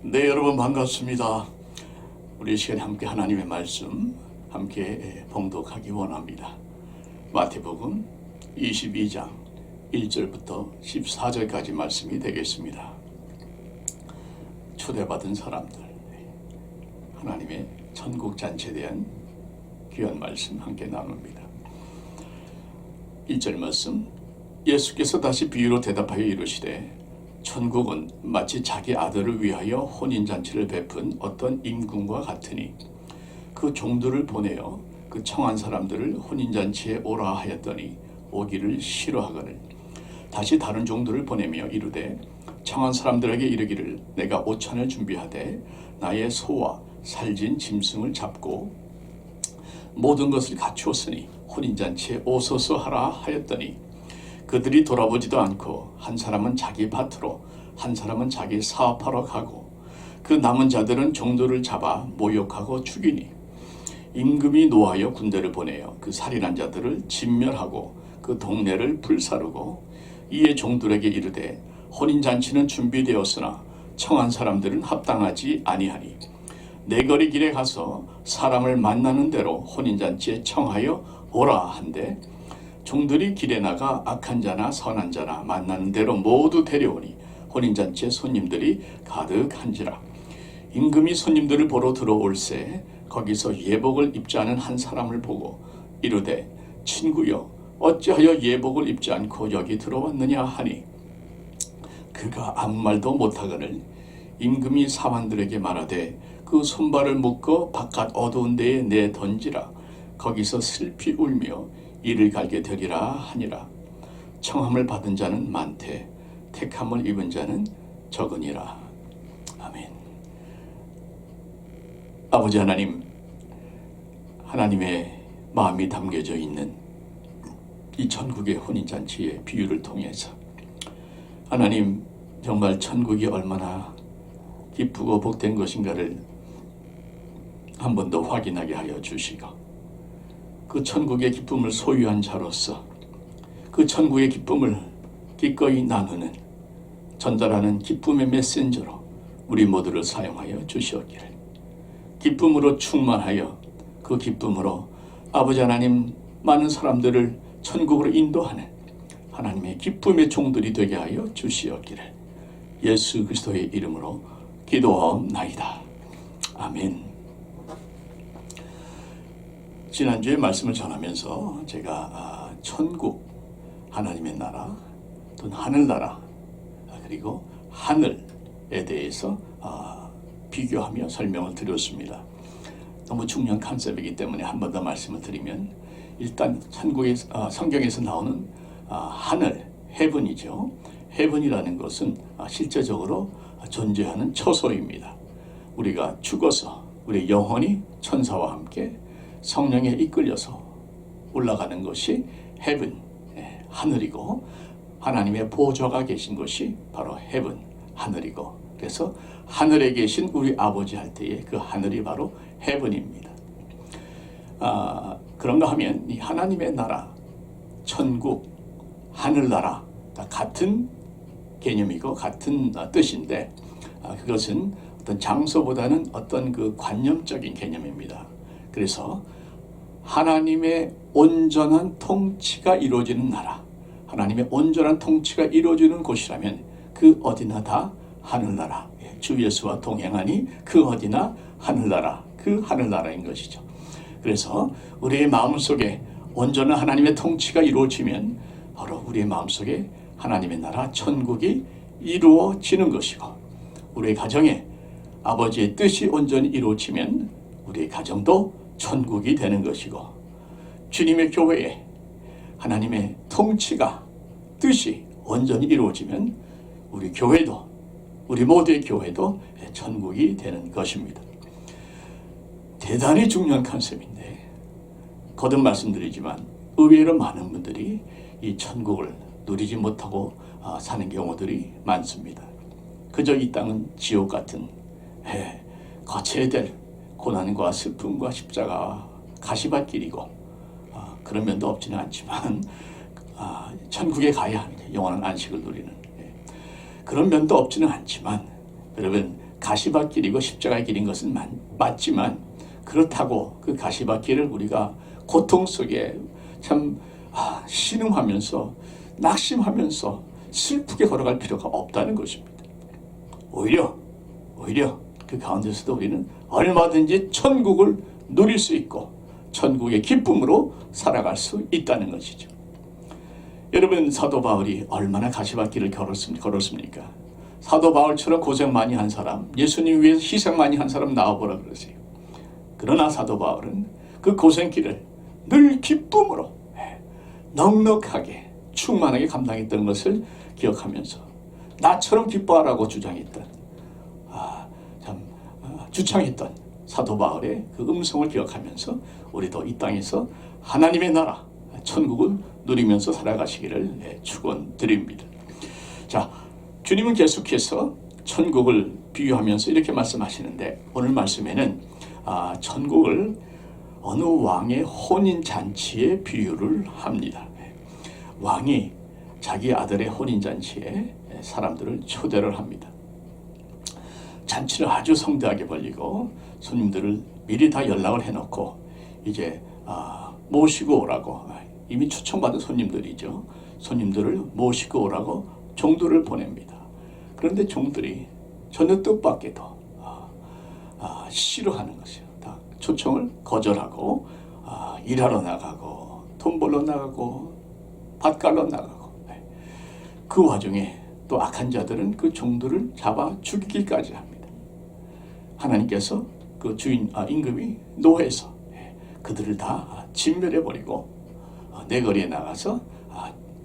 네, 여러분 반갑습니다. 우리 이 시간에 함께 하나님의 말씀 함께 봉독하기 원합니다. 마태복음 22장 1절부터 14절까지 말씀이 되겠습니다. 초대받은 사람들, 하나님의 천국 잔치에 대한 귀한 말씀 함께 나눕니다. 1절 말씀, 예수께서 다시 비유로 대답하여 이르시되 천국은 마치 자기 아들을 위하여 혼인잔치를 베푼 어떤 임금과 같으니 그 종들을 보내어 그 청한 사람들을 혼인잔치에 오라 하였더니 오기를 싫어하거늘 다시 다른 종들을 보내며 이르되 청한 사람들에게 이르기를 내가 오찬을 준비하되 나의 소와 살진 짐승을 잡고 모든 것을 갖추었으니 혼인잔치에 오소서 하라 하였더니 그들이 돌아보지도 않고 한 사람은 자기 밭으로 한 사람은 자기 사업하러 가고 그 남은 자들은 종들을 잡아 모욕하고 죽이니 임금이 노하여 군대를 보내어 그 살인한 자들을 진멸하고 그 동네를 불사르고 이에 종들에게 이르되 혼인잔치는 준비되었으나 청한 사람들은 합당하지 아니하니 내거리 길에 가서 사람을 만나는 대로 혼인잔치에 청하여 오라 한데 종들이 길에 나가 악한 자나 선한 자나 만나는 대로 모두 데려오니 혼인잔치에 손님들이 가득한지라. 임금이 손님들을 보러 들어올새 거기서 예복을 입지 않은 한 사람을 보고 이르되 친구여 어찌하여 예복을 입지 않고 여기 들어왔느냐 하니 그가 아무 말도 못하거늘 임금이 사환들에게 말하되 그 손발을 묶어 바깥 어두운 데에 내 던지라. 거기서 슬피 울며 이를 갈게 되리라 하니라. 청함을 받은 자는 많되 택함을 입은 자는 적으니라. 아멘. 아버지 하나님, 하나님의 마음이 담겨져 있는 이 천국의 혼인잔치의 비유를 통해서 하나님 정말 천국이 얼마나 기쁘고 복된 것인가를 한 번 더 확인하게 하여 주시고 그 천국의 기쁨을 소유한 자로서 그 천국의 기쁨을 기꺼이 나누는 전달하는 기쁨의 메신저로 우리 모두를 사용하여 주시옵기를. 기쁨으로 충만하여 그 기쁨으로 아버지 하나님 많은 사람들을 천국으로 인도하는 하나님의 기쁨의 종들이 되게 하여 주시옵기를 예수 그리스도의 이름으로 기도하옵나이다. 아멘. 지난주에 말씀을 전하면서 제가 천국, 하나님의 나라, 또는 하늘나라, 그리고 하늘에 대해서 비교하며 설명을 드렸습니다. 너무 중요한 컨셉이기 때문에 한 번 더 말씀을 드리면 일단 천국의 성경에서 나오는 하늘, 헤븐이죠. 헤븐이라는 것은 실제적으로 존재하는 처소입니다. 우리가 죽어서 우리 영혼이 천사와 함께 성령에 이끌려서 올라가는 것이 헤븐, 하늘이고 하나님의 보좌가 계신 것이 바로 헤븐, 하늘이고 그래서 하늘에 계신 우리 아버지 할 때에 그 하늘이 바로 헤븐입니다. 그런가 하면 이 하나님의 나라, 천국, 하늘나라 다 같은 개념이고 같은 뜻인데 그것은 어떤 장소보다는 어떤 그 관념적인 개념입니다. 그래서 하나님의 온전한 통치가 이루어지는 나라, 하나님의 온전한 통치가 이루어지는 곳이라면 그 어디나 다 하늘나라, 주 예수와 동행하니 그 어디나 하늘나라, 그 하늘나라인 것이죠. 그래서 우리의 마음속에 온전한 하나님의 통치가 이루어지면 바로 우리의 마음속에 하나님의 나라, 천국이 이루어지는 것이고 우리의 가정에 아버지의 뜻이 온전히 이루어지면 우리의 가정도 천국이 되는 것이고 주님의 교회에 하나님의 통치가 뜻이 온전히 이루어지면 우리 교회도 우리 모두의 교회도 천국이 되는 것입니다. 대단히 중요한 컨셉인데 거듭 말씀드리지만 의외로 많은 분들이 이 천국을 누리지 못하고 사는 경우들이 많습니다. 그저 이 땅은 지옥 같은 거쳐야 될 고난과 슬픔과 십자가 가시밭길이고 그런 면도 없지는 않지만 천국에 가야 영원한 안식을 누리는 그런 면도 없지는 않지만 여러분 가시밭길이고 십자가의 길인 것은 맞지만 그렇다고 그 가시밭길을 우리가 고통 속에 참 신음하면서 낙심하면서 슬프게 걸어갈 필요가 없다는 것입니다. 오히려 그 가운데서도 우리는 얼마든지 천국을 누릴 수 있고 천국의 기쁨으로 살아갈 수 있다는 것이죠. 여러분, 사도 바울이 얼마나 가시밭길을 걸었습니까? 사도 바울처럼 고생 많이 한 사람, 예수님 위해서 희생 많이 한 사람 나와보라 그러세요. 그러나 사도 바울은 그 고생길을 늘 기쁨으로 넉넉하게 충만하게 감당했던 것을 기억하면서 나처럼 기뻐하라고 주창했던 사도 바울의 그 음성을 기억하면서 우리도 이 땅에서 하나님의 나라 천국을 누리면서 살아가시기를 축원드립니다. 자, 주님은 계속해서 천국을 비유하면서 이렇게 말씀하시는데 오늘 말씀에는 천국을 어느 왕의 혼인잔치에 비유를 합니다. 왕이 자기 아들의 혼인잔치에 사람들을 초대를 합니다. 잔치를 아주 성대하게 벌리고 손님들을 미리 다 연락을 해놓고 이제 모시고 오라고, 이미 초청받은 손님들이죠. 손님들을 모시고 오라고 종들을 보냅니다. 그런데 종들이 전혀 뜻밖에도 싫어하는 것이요. 다 초청을 거절하고 일하러 나가고 돈 벌러 나가고 밭 갈러 나가고, 그 와중에 또 악한 자들은 그 종들을 잡아 죽이기까지 합니다. 하나님께서 그 임금이 노해서 그들을 다 진멸해버리고 내거리에 나가서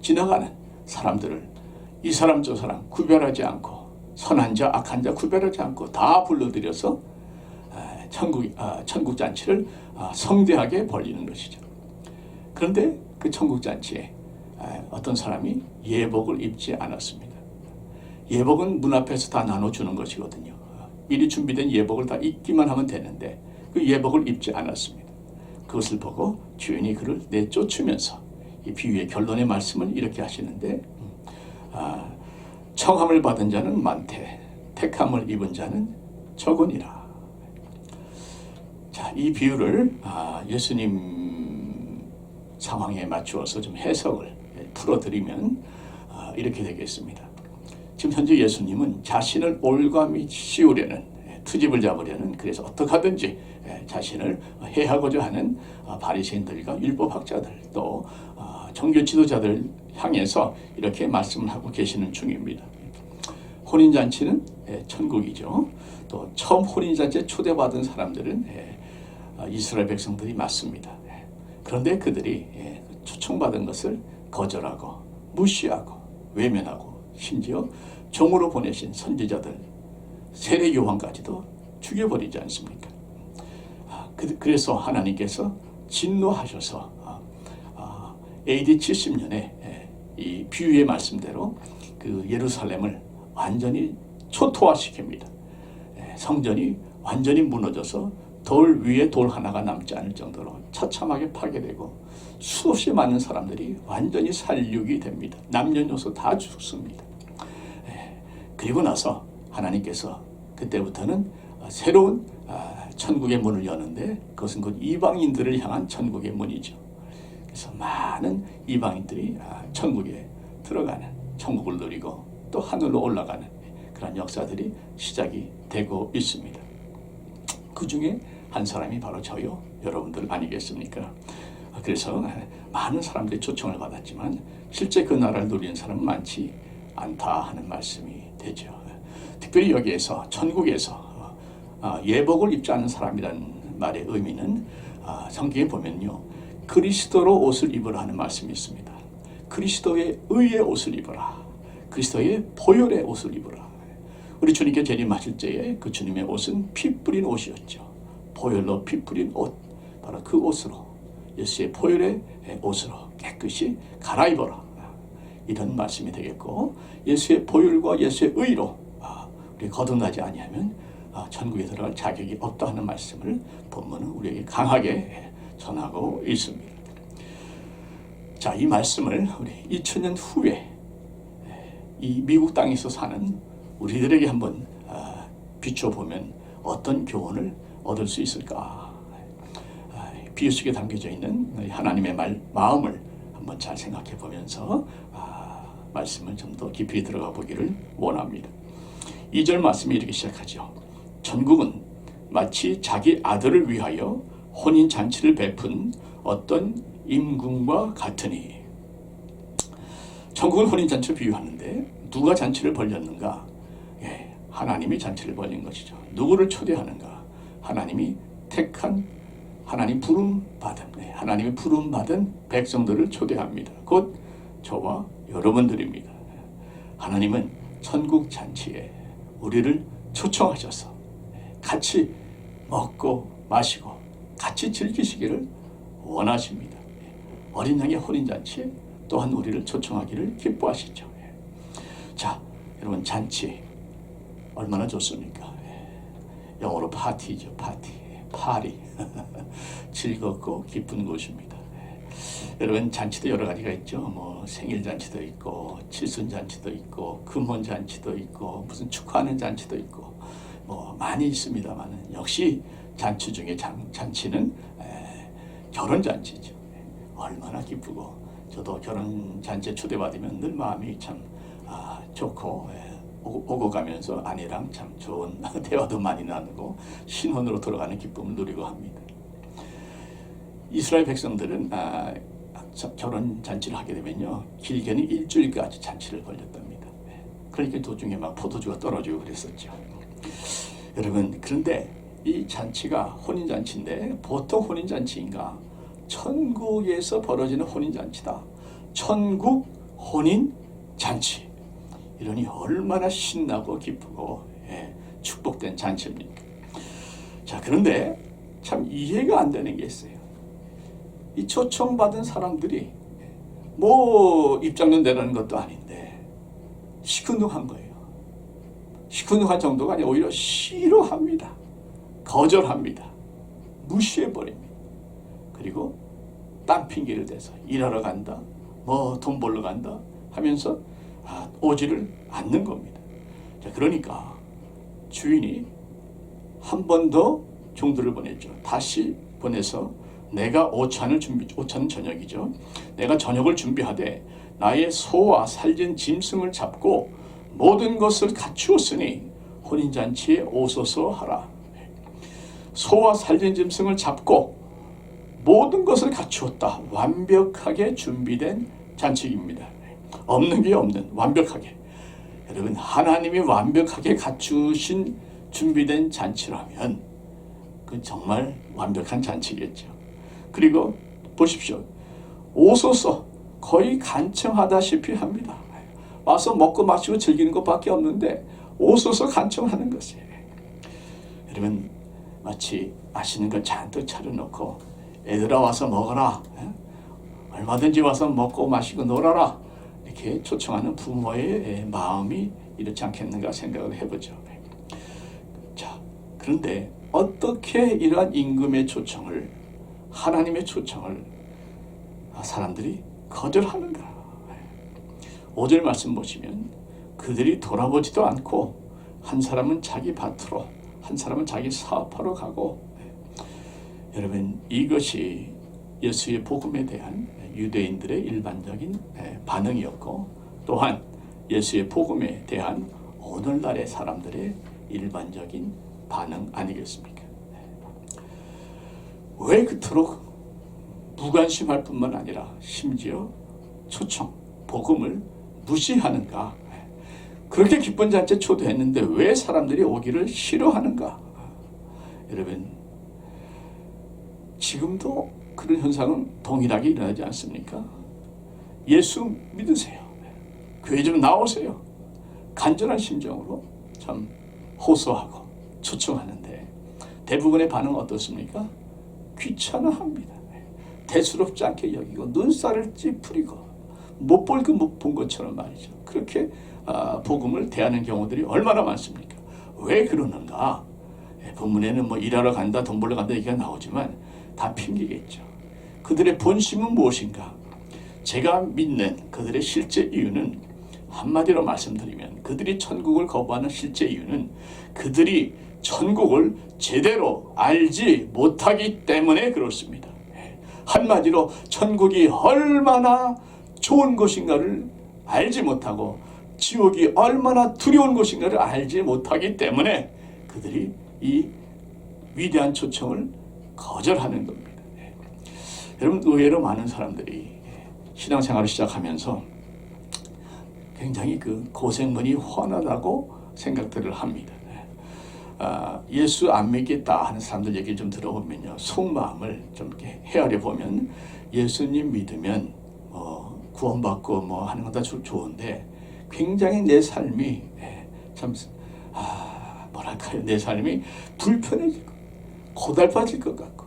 지나가는 사람들을 이 사람 저 사람 구별하지 않고 선한 자 악한 자 구별하지 않고 다 불러들여서 천국 잔치를 성대하게 벌리는 것이죠. 그런데 그 천국 잔치에 어떤 사람이 예복을 입지 않았습니다. 예복은 문 앞에서 다 나눠주는 것이거든요. 미리 준비된 예복을 다 입기만 하면 되는데 그 예복을 입지 않았습니다. 그것을 보고 주인이 그를 내쫓으면서 이 비유의 결론의 말씀을 이렇게 하시는데, 청함을 받은 자는 많되 택함을 입은 자는 적으니라. 자, 이 비유를 예수님 상황에 맞추어서 좀 해석을 풀어드리면 이렇게 되겠습니다. 지금 현재 예수님은 자신을 올감히 씌우려는, 투집을 잡으려는, 그래서 어떻게 하든지 자신을 해하고자 하는 바리새인들과 율법학자들 또 종교 지도자들 향해서 이렇게 말씀을 하고 계시는 중입니다. 혼인잔치는 천국이죠. 또 처음 혼인잔치에 초대받은 사람들은 이스라엘 백성들이 맞습니다. 그런데 그들이 초청받은 것을 거절하고 무시하고 외면하고 심지어 종으로 보내신 선지자들 세례 요한까지도 죽여버리지 않습니까? 그래서 하나님께서 진노하셔서 AD 70년에 이 비유의 말씀대로 그 예루살렘을 완전히 초토화시킵니다. 성전이 완전히 무너져서 돌 위에 돌 하나가 남지 않을 정도로 처참하게 파괴되고 수없이 많은 사람들이 완전히 살육이 됩니다. 남녀노소 다 죽습니다. 그리고 나서 하나님께서 그때부터는 새로운 천국의 문을 여는데 그것은 곧 이방인들을 향한 천국의 문이죠. 그래서 많은 이방인들이 천국에 들어가는, 천국을 누리고 또 하늘로 올라가는 그런 역사들이 시작이 되고 있습니다. 그 중에 한 사람이 바로 저요, 여러분들 아니겠습니까? 그래서 많은 사람들이 초청을 받았지만 실제 그 나라를 누리는 사람은 많지 않다 하는 말씀이 되죠. 특별히 여기에서 천국에서 예복을 입지 않는 사람이라는 말의 의미는 성경에 보면요, 그리스도로 옷을 입으라 하는 말씀이 있습니다. 그리스도의 의의 옷을 입으라. 그리스도의 보혈의 옷을 입으라. 우리 주님께 재림하실 때에 그 주님의 옷은 피 뿌린 옷이었죠. 보혈로 피 뿌린 옷, 바로 그 옷으로, 예수의 보혈의 옷으로 깨끗이 갈아입어라. 이런 말씀이 되겠고, 예수의 보혈과 예수의 의로 우리 거듭나지 아니하면 천국에 들어갈 자격이 없다 하는 말씀을 본문은 우리에게 강하게 전하고 있습니다. 자, 이 말씀을 우리 2000년 후에 이 미국 땅에서 사는 우리들에게 한번 비춰보면 어떤 교훈을 얻을 수 있을까? 비유 속에 담겨져 있는 하나님의 마음을 한번 잘 생각해 보면서 말씀을 좀 더 깊이 들어가 보기를 원합니다. 2절 말씀이 이렇게 시작하죠. 천국은 마치 자기 아들을 위하여 혼인잔치를 베푼 어떤 임금과 같으니. 천국은 혼인잔치를 비유하는데 누가 잔치를 벌였는가? 하나님이 잔치를 벌린 것이죠. 누구를 초대하는가? 하나님이 택한, 하나님 부름받은, 하나님이 부름받은 백성들을 초대합니다. 곧 저와 여러분들입니다. 하나님은 천국 잔치에 우리를 초청하셔서 같이 먹고 마시고 같이 즐기시기를 원하십니다. 어린 양의 혼인잔치에 또한 우리를 초청하기를 기뻐하시죠. 자, 여러분, 잔치 얼마나 좋습니까? 영어로 파티죠. 파리. 즐겁고 기쁜 곳입니다. 여러분, 잔치도 여러 가지가 있죠. 뭐 생일 잔치도 있고 칠순 잔치도 있고 금혼 잔치도 있고 무슨 축하하는 잔치도 있고 뭐 많이 있습니다만은 역시 잔치 중에 잔치는 결혼 잔치죠. 얼마나 기쁘고, 저도 결혼 잔치에 초대받으면 늘 마음이 참 좋고, 오고 가면서 아내랑 참 좋은 대화도 많이 나누고 신혼으로 돌아가는 기쁨을 누리고 합니다. 이스라엘 백성들은 결혼 잔치를 하게 되면요, 길게는 일주일까지 잔치를 벌였답니다. 그러니까 도중에 막 포도주가 떨어지고 그랬었죠. 여러분, 그런데 이 잔치가 혼인잔치인데 보통 혼인잔치인가? 천국에서 벌어지는 혼인잔치다. 천국 혼인잔치. 이러니 얼마나 신나고 기쁘고 축복된 잔치입니까? 자, 그런데 참 이해가 안 되는 게 있어요. 이 초청받은 사람들이 뭐 입장료 내라는 것도 아닌데 시큰둥한 거예요. 시큰둥한 정도가 아니라 오히려 싫어합니다. 거절합니다. 무시해버립니다. 그리고 딴 핑계를 대서 일하러 간다, 뭐 돈 벌러 간다 하면서 오지를 않는 겁니다. 자, 그러니까 주인이 한 번 더 종들을 보냈죠. 다시 보내서 내가 오찬은 저녁이죠. 내가 저녁을 준비하되 나의 소와 살진 짐승을 잡고 모든 것을 갖추었으니 혼인잔치에 오소서 하라. 소와 살진 짐승을 잡고 모든 것을 갖추었다. 완벽하게 준비된 잔치입니다. 없는 게 없는, 완벽하게. 여러분, 하나님이 완벽하게 갖추신 준비된 잔치라면 그 정말 완벽한 잔치겠죠. 그리고 보십시오. 오소서, 거의 간청하다시피 합니다. 와서 먹고 마시고 즐기는 것밖에 없는데 오소서 간청하는 것이에요. 여러분, 마치 맛있는 거 잔뜩 차려놓고 애들아 와서 먹어라, 얼마든지 와서 먹고 마시고 놀아라, 이렇게 초청하는 부모의 마음이 이렇지 않겠는가 생각을 해보죠. 자, 그런데 어떻게 이러한 임금의 초청을, 하나님의 초청을 사람들이 거절하는가? 5절 말씀 보시면 그들이 돌아보지도 않고 한 사람은 자기 밭으로, 한 사람은 자기 사업하러 가고. 여러분, 이것이 예수의 복음에 대한 유대인들의 일반적인 반응이었고, 또한 예수의 복음에 대한 오늘날의 사람들의 일반적인 반응 아니겠습니까? 왜 그토록 무관심할 뿐만 아니라 심지어 초청, 복음을 무시하는가? 그렇게 기쁜 잔치에 초대했는데 왜 사람들이 오기를 싫어하는가? 여러분, 지금도 그런 현상은 동일하게 일어나지 않습니까? 예수 믿으세요. 교회 좀 나오세요. 간절한 심정으로 참 호소하고 초청하는데 대부분의 반응은 어떻습니까? 귀찮아합니다. 대수롭지 않게 여기고 눈살을 찌푸리고 못 볼 그 못 본 것처럼 말이죠. 그렇게 복음을 대하는 경우들이 얼마나 많습니까? 왜 그러는가? 본문에는 뭐 일하러 간다, 돈 벌러 간다 얘기가 나오지만 다 핑계겠죠. 그들의 본심은 무엇인가? 제가 믿는 그들의 실제 이유는 한마디로 말씀드리면 그들이 천국을 거부하는 실제 이유는 그들이 천국을 제대로 알지 못하기 때문에 그렇습니다. 한마디로 천국이 얼마나 좋은 곳인가를 알지 못하고 지옥이 얼마나 두려운 곳인가를 알지 못하기 때문에 그들이 이 위대한 초청을 거절하는 겁니다. 여러분, 의외로 많은 사람들이 신앙생활을 시작하면서 굉장히 그 고생문이 훤하다고 생각들을 합니다. 예수 안 믿겠다 하는 사람들 얘기 좀 들어보면요, 속마음을 좀 이렇게 헤아려 보면 예수님 믿으면 구원받고 뭐 하는 건 다 좋은데 굉장히 내 삶이 참 뭐랄까요, 내 삶이 불편해지고 고달파질 것 같고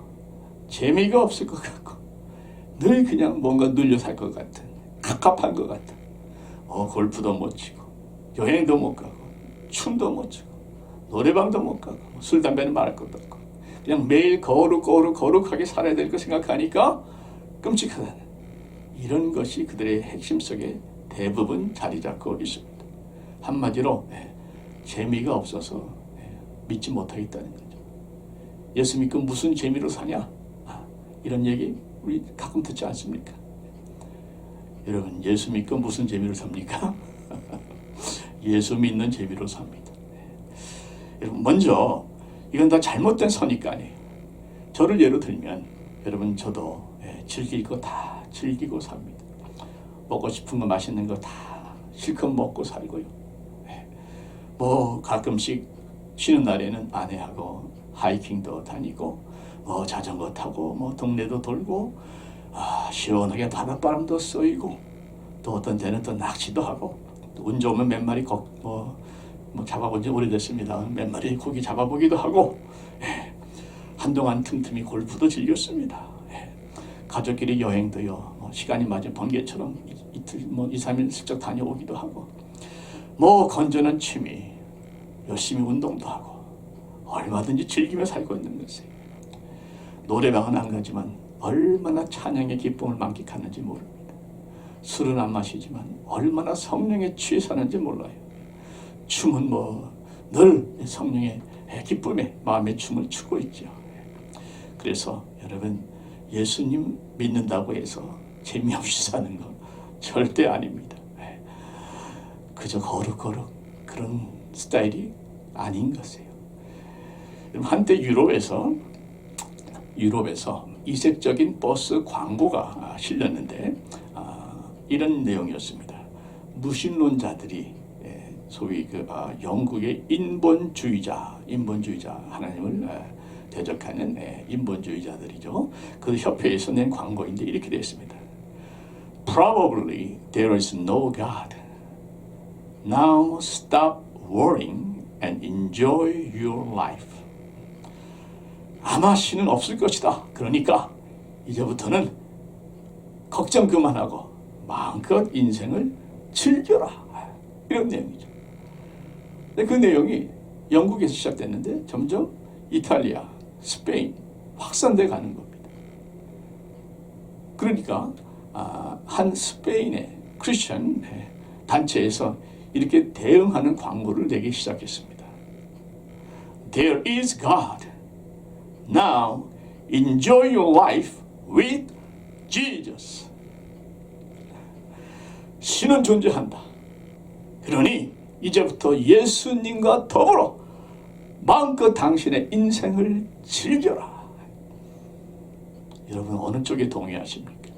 재미가 없을 것 같고 늘 그냥 뭔가 눌려 살 것 같은, 갑갑한 것 같은, 골프도 못 치고 여행도 못 가고 춤도 못 추고 노래방도 못 가고 술 담배는 말할 것도 없고 그냥 매일 거룩하게 살아야 될 거 생각하니까 끔찍하다는 이런 것이 그들의 핵심 속에 대부분 자리 잡고 있습니다. 한마디로 재미가 없어서 믿지 못하겠다는 거죠. 예수 믿고 무슨 재미로 사냐? 이런 얘기 우리 가끔 듣지 않습니까? 여러분, 예수 믿고 무슨 재미로 삽니까? 예수 믿는 재미로 삽니다. 여러분, 먼저 이건 다 잘못된 선입관이에요. 저를 예로 들면 여러분, 저도 즐길 거 다 즐기고 삽니다. 먹고 싶은 거 맛있는 거 다 실컷 먹고 살고요. 뭐 가끔씩 쉬는 날에는 아내하고 하이킹도 다니고 뭐 자전거 타고 뭐 동네도 돌고 시원하게 바닷바람도 쏘이고 또 어떤 때는 또 낚시도 하고 또 운 좋으면 몇 마리 뭐 잡아본 지 오래됐습니다. 몇 마리 고기 잡아보기도 하고 한동안 틈틈이 골프도 즐겼습니다. 가족끼리 여행도요. 시간이 맞으면 번개처럼 이틀 2, 3일 슬쩍 다녀오기도 하고 뭐 건전한 취미 열심히 운동도 하고 얼마든지 즐기며 살고 있는 것이에요. 노래방은 안 가지만 얼마나 찬양의 기쁨을 만끽하는지 모릅니다. 술은 안 마시지만 얼마나 성령에 취해 사는지 몰라요. 춤은 늘 성령의 기쁨에 마음의 춤을 추고 있죠. 그래서 여러분, 예수님 믿는다고 해서 재미없이 사는 거 절대 아닙니다. 그저 거룩 그런 스타일이 아닌 것이에요. 한때 유럽에서 이색적인 버스 광고가 실렸는데 이런 내용이었습니다. 무신론자들이 소위 영국의 인본주의자 하나님을 대적하는 인본주의자들이죠. 그 협회에서 낸 광고인데 이렇게 되어 있습니다. Probably there is no God. Now stop worrying and enjoy your life. 아마 신은 없을 것이다. 그러니까 이제부터는 걱정 그만하고 마음껏 인생을 즐겨라. 이런 내용이죠. 근데 그 내용이 영국에서 시작됐는데 점점 이탈리아, 스페인 확산돼 가는 겁니다. 그러니까 한 스페인의 크리스천 단체에서 이렇게 대응하는 광고를 내기 시작했습니다. There is God. Now enjoy your life with Jesus. 신은 존재한다. 그러니 이제부터 예수님과 더불어 마음껏 당신의 인생을 즐겨라. 여러분, 어느 쪽에 동의하십니까?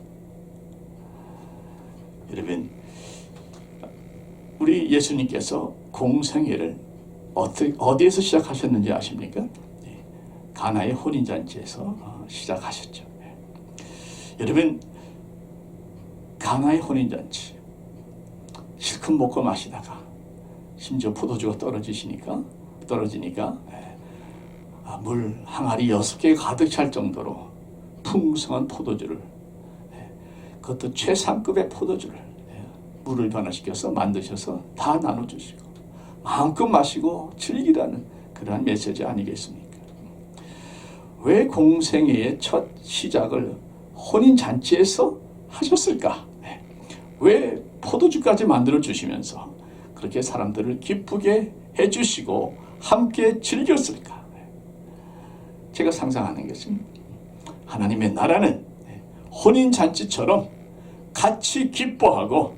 여러분, 우리 예수님께서 공생애를 어디에서 시작하셨는지 아십니까? 가나의 혼인잔치에서 시작하셨죠. 여러분, 가나의 혼인잔치 실컷 먹고 마시다가 심지어 포도주가 떨어지니까 물 항아리 6개 가득 찰 정도로 풍성한 포도주를, 그것도 최상급의 포도주를 물을 변화시켜서 만드셔서 다 나눠주시고 마음껏 마시고 즐기라는 그러한 메시지 아니겠습니까? 왜 공생애의 첫 시작을 혼인잔치에서 하셨을까? 왜 포도주까지 만들어 주시면서 그렇게 사람들을 기쁘게 해주시고 함께 즐겼을까? 제가 상상하는 것은 하나님의 나라는 혼인잔치처럼 같이 기뻐하고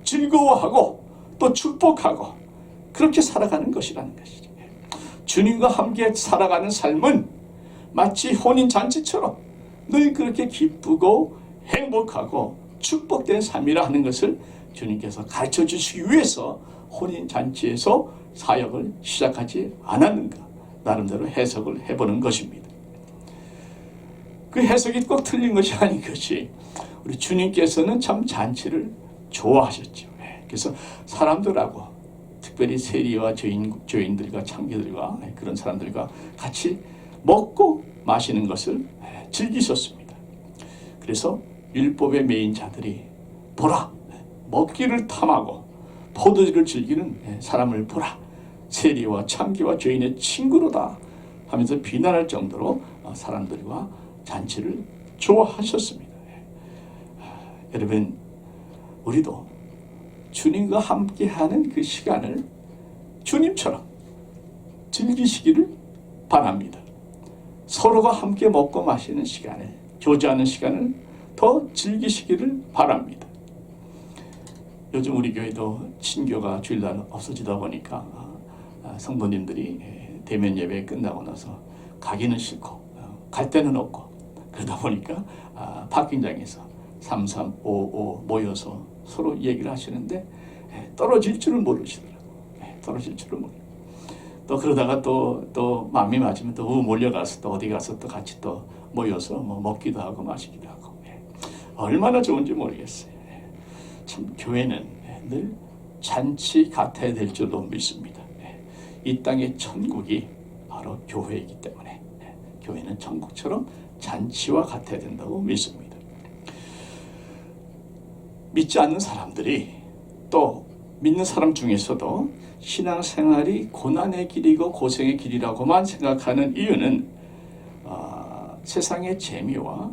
즐거워하고 또 축복하고 그렇게 살아가는 것이라는 것이죠. 주님과 함께 살아가는 삶은 마치 혼인잔치처럼 늘 그렇게 기쁘고 행복하고 축복된 삶이라 하는 것을 주님께서 가르쳐 주시기 위해서 혼인잔치에서 사역을 시작하지 않았는가, 나름대로 해석을 해보는 것입니다. 그 해석이 꼭 틀린 것이 아닌 것이, 우리 주님께서는 참 잔치를 좋아하셨죠. 그래서 사람들하고, 특별히 세리와 죄인들과 창기들과 그런 사람들과 같이 먹고 마시는 것을 즐기셨습니다. 그래서 율법의 매인 자들이 보라, 먹기를 탐하고 포도주를 즐기는 사람을 보라, 세리와 창기와 죄인의 친구로다 하면서 비난할 정도로 사람들과 잔치를 좋아하셨습니다. 여러분, 우리도 주님과 함께하는 그 시간을 주님처럼 즐기시기를 바랍니다. 서로가 함께 먹고 마시는 시간을, 교제하는 시간을 더 즐기시기를 바랍니다. 요즘 우리 교회도 친교가 주일날 없어지다 보니까 성도님들이 대면 예배 끝나고 나서 가기는 싫고 갈 데는 없고, 그러다 보니까 파킹장에서 3355 모여서 서로 얘기를 하시는데 떨어질 줄을 모르시더라고요. 떨어질 줄을 모르고, 또 그러다가 또 마음이 맞으면 또 몰려가서 또 어디 가서 또 같이 또 모여서 뭐 먹기도 하고 마시기도 하고, 얼마나 좋은지 모르겠어요. 참 교회는 늘 잔치 같아야 될 줄로 믿습니다. 이 땅의 천국이 바로 교회이기 때문에 교회는 천국처럼 잔치와 같아야 된다고 믿습니다. 믿지 않는 사람들이, 또 믿는 사람 중에서도 신앙생활이 고난의 길이고 고생의 길이라고만 생각하는 이유는 세상의 재미와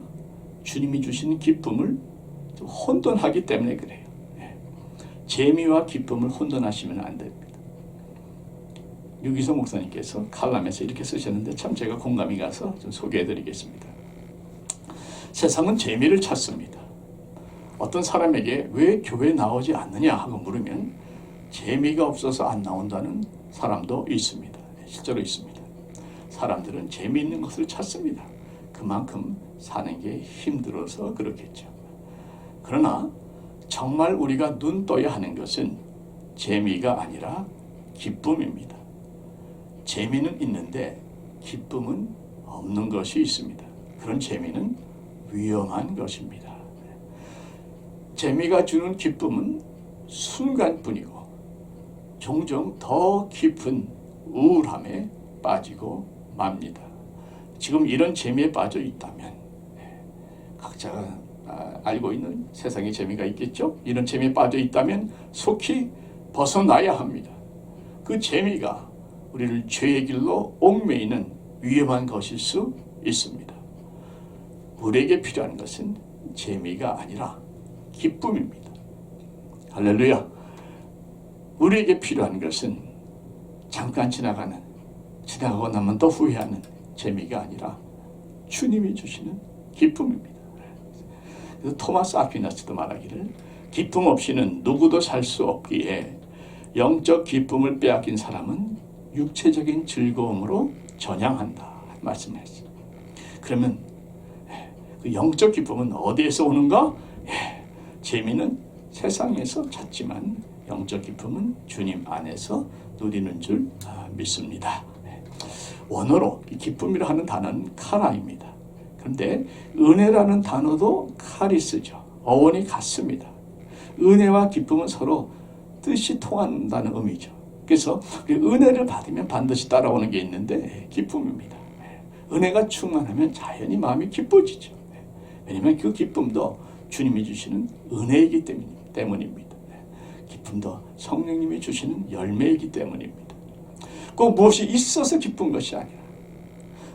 주님이 주시는 기쁨을 좀 혼돈하기 때문에 그래요. 재미와 기쁨을 혼돈하시면 안 됩니다. 유기성 목사님께서 칼럼에서 이렇게 쓰셨는데 참 제가 공감이 가서 좀 소개해드리겠습니다. 세상은 재미를 찾습니다. 어떤 사람에게 왜 교회에 나오지 않느냐 하고 물으면 재미가 없어서 안 나온다는 사람도 있습니다. 실제로 있습니다. 사람들은 재미있는 것을 찾습니다. 그만큼 사는 게 힘들어서 그렇겠죠. 그러나 정말 우리가 눈 떠야 하는 것은 재미가 아니라 기쁨입니다. 재미는 있는데 기쁨은 없는 것이 있습니다. 그런 재미는 위험한 것입니다. 재미가 주는 기쁨은 순간뿐이고 종종 더 깊은 우울함에 빠지고 맙니다. 지금 이런 재미에 빠져 있다면 각자가 알고 있는 세상의 재미가 있겠죠? 이런 재미에 빠져 있다면 속히 벗어나야 합니다. 그 재미가 우리를 죄의 길로 얽매이는 위험한 것일 수 있습니다. 우리에게 필요한 것은 재미가 아니라 기쁨입니다. 할렐루야. 우리에게 필요한 것은 잠깐 지나가고 나면 또 후회하는 재미가 아니라 주님이 주시는 기쁨입니다. 그래서 토마스 아퀴나스도 말하기를, 기쁨 없이는 누구도 살 수 없기에 영적 기쁨을 빼앗긴 사람은 육체적인 즐거움으로 전향한다 말씀했어요. 그러면 그 영적 기쁨은 어디에서 오는가? 재미는 세상에서 찾지만 영적 기쁨은 주님 안에서 누리는 줄 믿습니다. 원어로 이 기쁨이라 하는 단어는 카라입니다. 그런데 은혜라는 단어도 칼이 쓰죠. 어원이 같습니다. 은혜와 기쁨은 서로 뜻이 통한다는 의미죠. 그래서 은혜를 받으면 반드시 따라오는 게 있는데 기쁨입니다. 은혜가 충만하면 자연히 마음이 기뻐지죠. 왜냐하면 그 기쁨도 주님이 주시는 은혜이기 때문입니다. 기쁨도 성령님이 주시는 열매이기 때문입니다. 꼭 무엇이 있어서 기쁜 것이 아니라,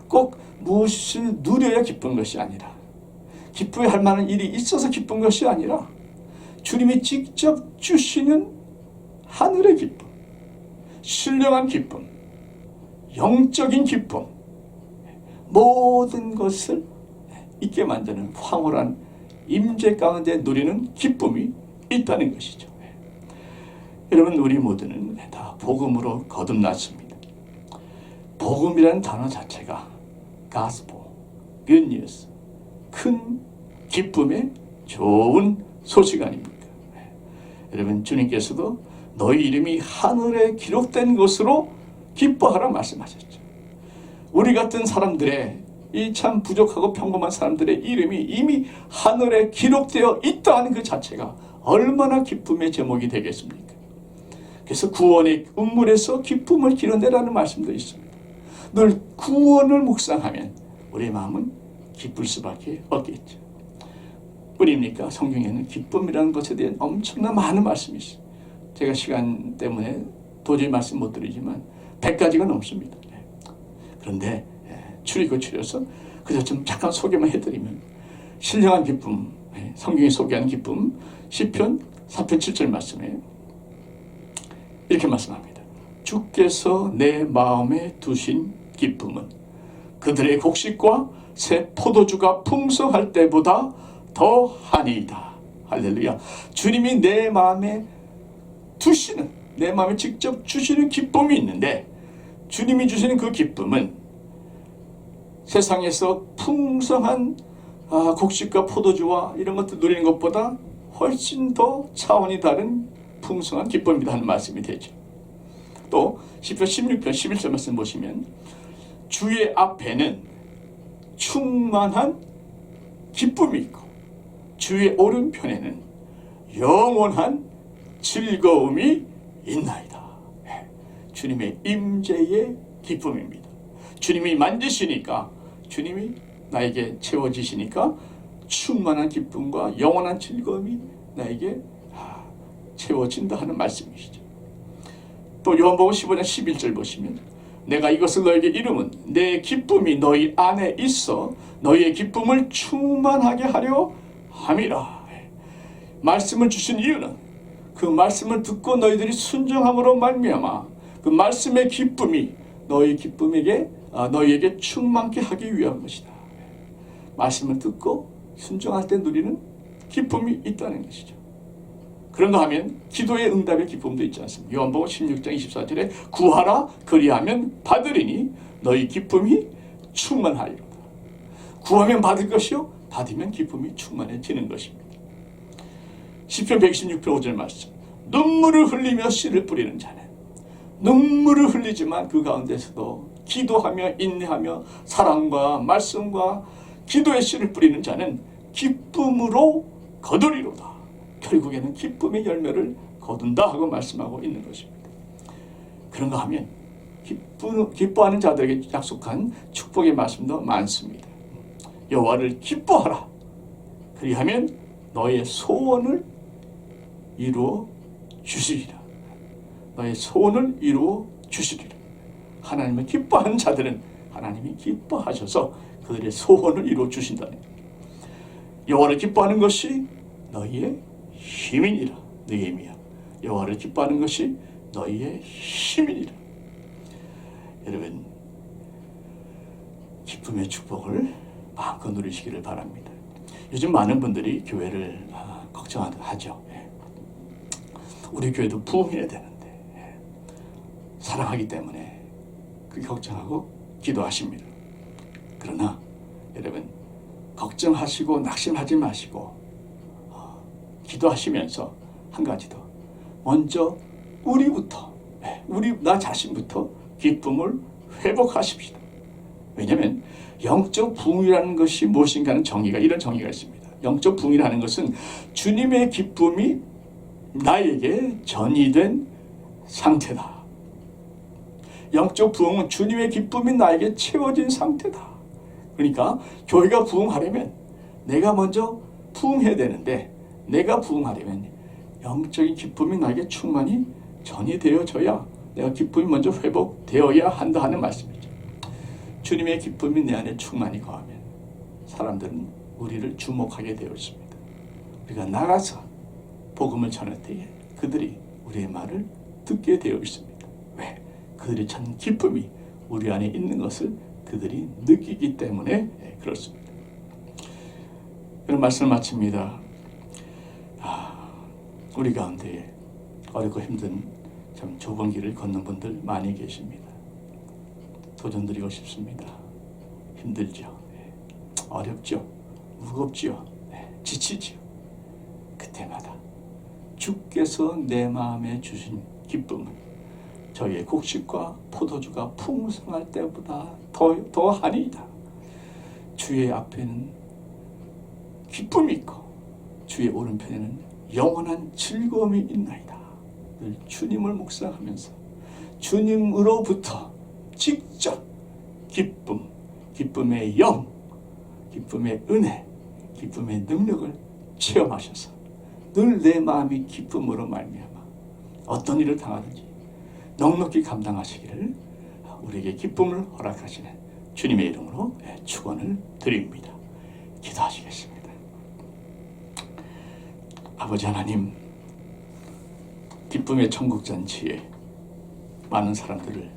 꼭 무엇을 누려야 기쁜 것이 아니라, 기뻐야 할 만한 일이 있어서 기쁜 것이 아니라, 주님이 직접 주시는 하늘의 기쁨, 신령한 기쁨, 영적인 기쁨, 모든 것을 있게 만드는 황홀한 임재 가운데 누리는 기쁨이 있다는 것이죠. 여러분, 우리 모두는 다 복음으로 거듭났습니다. 복음이라는 단어 자체가 gospel, good news, 큰 기쁨의 좋은 소식 아닙니까? 여러분, 주님께서도 너희 이름이 하늘에 기록된 것으로 기뻐하라 말씀하셨죠. 우리 같은 사람들의, 이 참 부족하고 평범한 사람들의 이름이 이미 하늘에 기록되어 있다는 그 자체가 얼마나 기쁨의 제목이 되겠습니까? 그래서 구원의 운물에서 기쁨을 기르내라는 말씀도 있습니다. 늘 구원을 묵상하면 우리의 마음은 기쁠 수밖에 없겠죠. 뿐입니까? 성경에는 기쁨이라는 것에 대한 엄청난 많은 말씀이 있어요. 제가 시간 때문에 도저히 말씀 못 드리지만 100가지가 넘습니다. 그런데 추려서 그저 좀 잠깐 소개만 해드리면, 신령한 기쁨, 성경이 소개하는 기쁨, 시편 4편 7절 말씀에 이렇게 말씀합니다. 주께서 내 마음에 두신 기쁨은 그들의 곡식과 새 포도주가 풍성할 때보다 더하니이다. 할렐루야. 주님이 내 마음에 두시는, 내 마음에 직접 주시는 기쁨이 있는데, 주님이 주시는 그 기쁨은 세상에서 풍성한 곡식과 포도주와 이런 것들 누리는 것보다 훨씬 더 차원이 다른 풍성한 기쁨이다 하는 말씀이 되죠. 또 시편 16편 11절 말씀 보시면, 주의 앞에는 충만한 기쁨이 있고 주의 오른편에는 영원한 즐거움이 있나이다. 주님의 임재의 기쁨입니다. 주님이 만지시니까, 주님이 나에게 채워지시니까 충만한 기쁨과 영원한 즐거움이 나에게 채워진다 하는 말씀이시죠. 또 요한복음 15장 11절 보시면, 내가 이것을 너에게 이름은 내 기쁨이 너희 안에 있어 너희의 기쁨을 충만하게 하려 함이라. 말씀을 주신 이유는 그 말씀을 듣고 너희들이 순종함으로 말미암아 그 말씀의 기쁨이 너희에게 충만케 하기 위한 것이다. 말씀을 듣고 순종할 때 누리는 기쁨이 있다는 것이죠. 그런가 하면 기도의 응답의 기쁨도 있지 않습니까? 요한복음 16장 24절에 구하라 그리하면 받으리니 너희 기쁨이 충만하리로다. 구하면 받을 것이요 받으면 기쁨이 충만해지는 것입니다. 시편 116편 5절 말씀, 눈물을 흘리며 씨를 뿌리는 자는, 눈물을 흘리지만 그 가운데서도 기도하며 인내하며 사랑과 말씀과 기도의 씨를 뿌리는 자는 기쁨으로 거두리로다. 결국에는 기쁨의 열매를 거둔다 하고 말씀하고 있는 것입니다. 그런가 하면 기뻐하는 자들에게 약속한 축복의 말씀도 많습니다. 여호와를 기뻐하라. 그리하면 너의 소원을 이루어 주시리라. 너의 소원을 이루어 주시리라. 하나님을 기뻐하는 자들은 하나님이 기뻐하셔서 그들의 소원을 이루어 주신다는 거예요. 여호와를 기뻐하는 것이 너희의 힘이니라. 느헤미야. 여호와를 기뻐하는 것이 너희의 힘이니라. 여러분, 기쁨의 축복을 마음껏 누리시기를 바랍니다. 요즘 많은 분들이 교회를 걱정하죠. 우리 교회도 부흥해야 되는데 사랑하기 때문에 그 걱정하고 기도하십니다. 그러나 여러분, 걱정하시고 낙심하지 마시고 기도하시면서 한 가지 더, 먼저 나 자신부터 기쁨을 회복하십시다. 왜냐하면 영적 부흥이라는 것이 무엇인가 하는 이런 정의가 있습니다. 영적 부흥이라는 것은 주님의 기쁨이 나에게 전이된 상태다. 영적 부흥은 주님의 기쁨이 나에게 채워진 상태다. 그러니까 교회가 부흥하려면 내가 먼저 부흥해야 되는데, 내가 부흥하려면 영적인 기쁨이 나에게 충만히 전이되어져야 내가 기쁨이 먼저 회복되어야 한다 하는 말씀이죠. 주님의 기쁨이 내 안에 충만히 거하면 사람들은 우리를 주목하게 되어 있습니다. 우리가 나가서 복음을 전할 때에 그들이 우리의 말을 듣게 되어 있습니다. 왜? 그들이 찾는 기쁨이 우리 안에 있는 것을 그들이 느끼기 때문에 그렇습니다. 이런 말씀을 마칩니다. 우리 가운데 어렵고 힘든 참 좁은 길을 걷는 분들 많이 계십니다. 도전드리고 싶습니다. 힘들죠. 어렵죠. 무겁죠. 지치죠. 그때마다 주께서 내 마음에 주신 기쁨은 저희의 곡식과 포도주가 풍성할 때보다 더하니이다. 주의 앞에는 기쁨이 있고 주의 오른편에는 영원한 즐거움이 있나이다. 늘 주님을 묵상하면서 주님으로부터 직접 기쁨, 기쁨의 영, 기쁨의 은혜, 기쁨의 능력을 체험하셔서 늘 내 마음이 기쁨으로 말미암아 어떤 일을 당하든지 넉넉히 감당하시기를 우리에게 기쁨을 허락하시는 주님의 이름으로 축원을 드립니다. 기도하시겠습니다. 아버지 하나님, 기쁨의 천국잔치에 많은 사람들을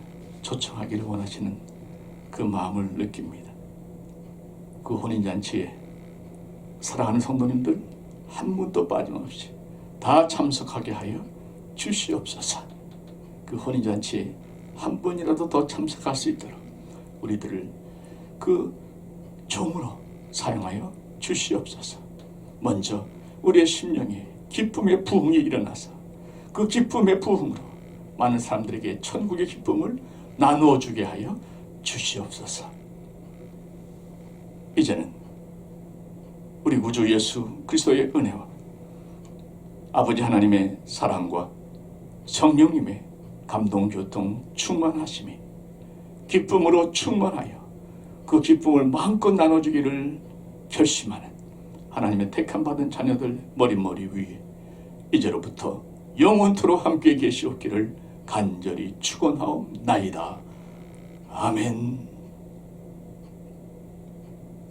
초청하기를 원하시는 그 마음을 느낍니다. 그 혼인잔치에 사랑하는 성도님들 한 분도 빠짐없이 다 참석하게 하여 주시옵소서. 그 혼인잔치에 한 분이라도 더 참석할 수 있도록 우리들을 그 종으로 사용하여 주시옵소서. 먼저 우리의 심령에 기쁨의 부흥이 일어나서 그 기쁨의 부흥으로 많은 사람들에게 천국의 기쁨을 나누어 주게 하여 주시옵소서. 이제는 우리 구주 예수 그리스도의 은혜와 아버지 하나님의 사랑과 성령님의 감동, 교통, 충만하심이 기쁨으로 충만하여 그 기쁨을 마음껏 나눠주기를 결심하는 하나님의 택함 받은 자녀들 머릿머리 위에 이제로부터 영원토록 함께 계시옵기를 간절히 축원하옵나이다. 아멘.